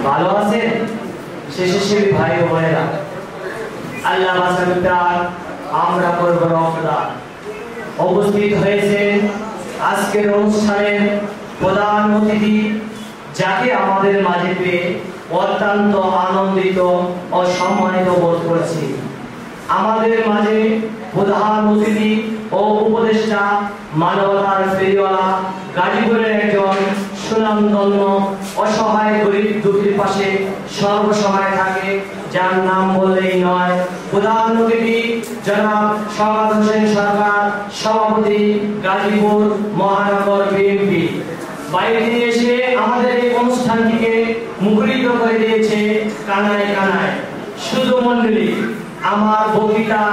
ভালো আছেন স্বেচ্ছাসেবী ভাই ও বোনেরা? আল্লাহ বাসাবিদার আমরা করব রমজান। উপস্থিত হয়েছেন আজকের অনুষ্ঠানের প্রধান অতিথি, যাকে আমাদের মাঝে পেয়ে অত্যন্ত আনন্দিত ও সম্মানিত বোধ করছি। আমাদের মাঝে প্রধান অতিথি ও উপদেষ্টা, মানবতার ফেরিওয়ালা, গাজীপুরের একজন সুনামধন্য অসহায় গরিব দুঃখীর পাশে সর্বসময় থাকে, যার নাম বললেই নয়, প্রধান অতিথি জনাব শওকত হোসেন সরকার, সভাপতি গাজীপুর মহানগর বিএনপি। বাইরে এসে আমাদের এই অনুষ্ঠানটিকে মুখরিত করে দিয়েছে কানায় কানায়। শুধু মন্ডলী, আমার বক্তৃতা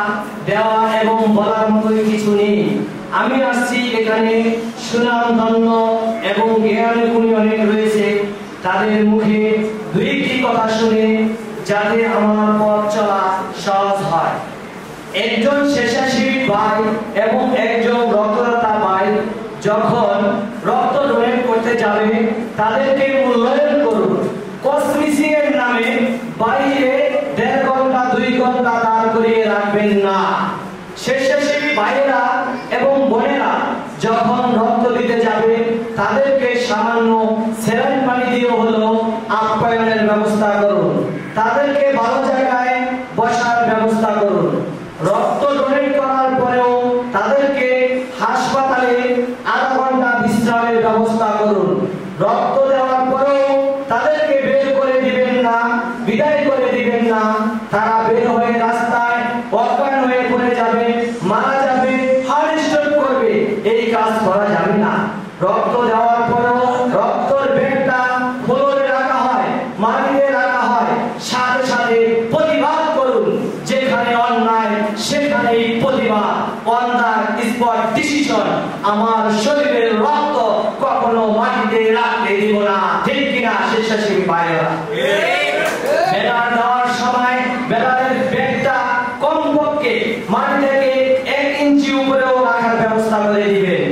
দেওয়া এবং বলার মতো কিছু নেই। আমি আসছি এখানে সুনামধন্য এবং জ্ঞানী গুণী অনেক রয়েছে, তাদের মুখে দুইটি কথা শুনে যাতে আমার পথ চলা সহজ হয়। একজন স্বেচ্ছাসেবী ভাই এবং একজন রক্তদাতা ভাই যখন রক্ত ডোনেট করতে যাবে, তাদেরকে মূল্যায়ন করুন। কসমিসিং এর নামে বাইরে 1.5 ঘন্টা 2 ঘন্টা দাঁড় করিয়ে রাখবেন না। স্বেচ্ছাসেবী ভাইয়েরা এবং বোনেরা যখন রক্ত দিতে যাবে, তাদেরকে সামান্য স্যালাইন পানি দিয়ে হলো আপ্যায়নের ব্যবস্থা করুন। তাদেরকে ভালো জায়গায় বসার ব্যবস্থা করুন। রক্ত ডোনেট করার পরেও তাদেরকে হাসপাতালে আধা ঘন্টা বিশ্রামের ব্যবস্থা করুন। রক্ত দেওয়ার পরেও তাদেরকে বের করে দিবেন না, বিদায় করে দিবেন না। তারা বের হয়ে রাস্তায় অজ্ঞান হয়ে পড়ে যাবে, মারা যাবে, হার্ট স্ট্রোক করবে। এই কাজ করা যাবে না। রক্ত দেওয়ার পরেও রক্তের ব্যাগটা ফ্লোরে রাখা হয়, মাটিতে রাখা হয়। সাথে সাথে প্রতিবাদ করুন। যেখানে অন্যায় সেখানেই প্রতিবাদ। On the spot decision. আমার শরীরের রক্ত কখনো মাটিতে রাখতে দিব না। ঠিক কিনা স্বেচ্ছাসেবী ভাইরা? বেলার দেওয়ার সময় বেলারের ব্যাগটা কমপক্ষে মাটি থেকে 1 ইঞ্চি উপরেও রাখার ব্যবস্থা করে দিবেন।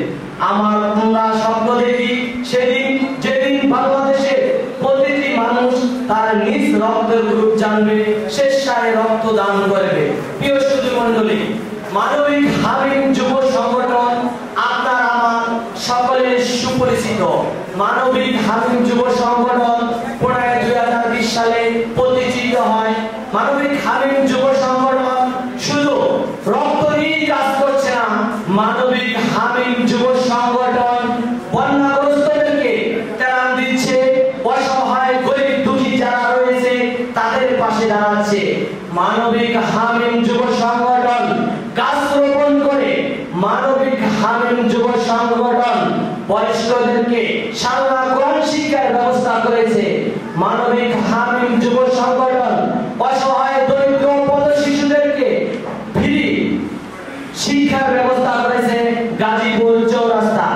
আমার তোমরা স্বপ্ন দেখি সেদিন যেদিন বাংলাদেশে প্রতিটি মানুষ তার নিজ রক্তের গ্রুপ জানবে, স্বেচ্ছায় রক্ত দান করবে। প্রিয় সুধী মণ্ডলী, মানবিক হামিম যুব সংগঠন আপনার আমার সকলের সুপরিচিত। মানবিক হামিম যুব সংগঠন 2020 সালে প্রতিষ্ঠিত হয়। মানবিক হামিম যুব সংগঠন শুধু রক্ত নিয়ে কাজ করছে না। মানবিক হামিম যুব সংগঠন বন্যাগ্রস্তদেরকে ত্রাণ দিচ্ছে, অসহায় গরিব দুঃখী যারা রয়েছে তাদের পাশে দাঁড়াচ্ছে। মানবিক হামিম যুব সংগঠন গাছ রোপণ করে। মানবিক হামিম যুব সংগঠন বয়স্কদেরকে সারদা কোরআন শিক্ষার ব্যবস্থা করেছে। মানবিক হামিম যুব সংগঠন অসহায় দরিদ্র পথ শিশুদেরকে ফ্রি শিক্ষার ব্যবস্থা করেছে গাজীপুর চৌরাস্তা।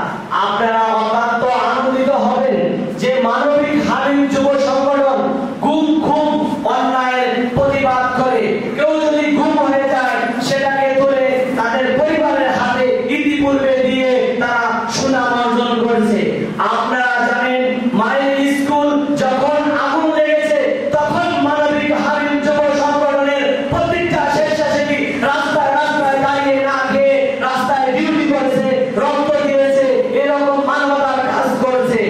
আপনারা অত্যন্ত আনন্দিত হবেন যে মানবিক হামিম যুব সংগঠন গুম খুম অন্যায়ের প্রতিবাদ করে। কেউ যদি গুম হয়ে যায় সেটাকে তুলে তাদের পরিবারের হাতে ইতিপূর্বে দিয়ে তারা সুনাম অর্জন করেছে। আপনারা জানেন মায়ের স্কুল যখন আগুন লেগেছে তখন মানবিক হামিম যুব সংগঠনের প্রত্যেকটা স্বেচ্ছাসেবী রাস্তায় রাস্তায় দাঁড়িয়ে না খেয়ে রাস্তায় ডিউটি করেছে, রক্ত দিয়েছে, এরকম মানবতার কাজ করেছে।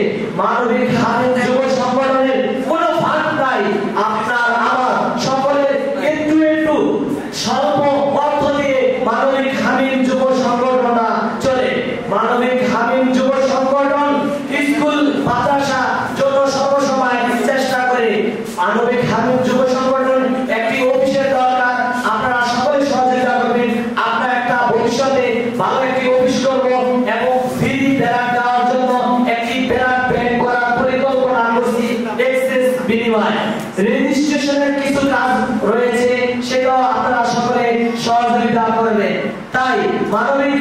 মানবিক হামিম যুব সংগঠনের কোনো ফান্ড নাই। আপনার আমার সকলের একটু একটু স্বল্প অর্থ দিয়ে মানবিক হামিম যুব সংগঠনটা চলে। মানবিক হামিম যুব সংগঠন স্কুল মাদ্রাসা জন্য সবসময় চেষ্টা করে। মানবিক হামিম যুব সংগঠন একটি অফিসের দরকার, আপনারা সকলে সহযোগিতা করবেন। আমরা একটা ভবিষ্যতে ভালো একটি অফিস করব এবং ফ্রি ব্যারাক দেওয়ার জন্য একটি ব্যারাক ব্যাংক করার পরিকল্পনা করছি। এক্সেস বিনিময় রেজিস্ট্রেশনের কিছু কাজ রয়েছে, সেটাও আপনারা সকলে সহযোগিতা করবেন। তাই মানবিক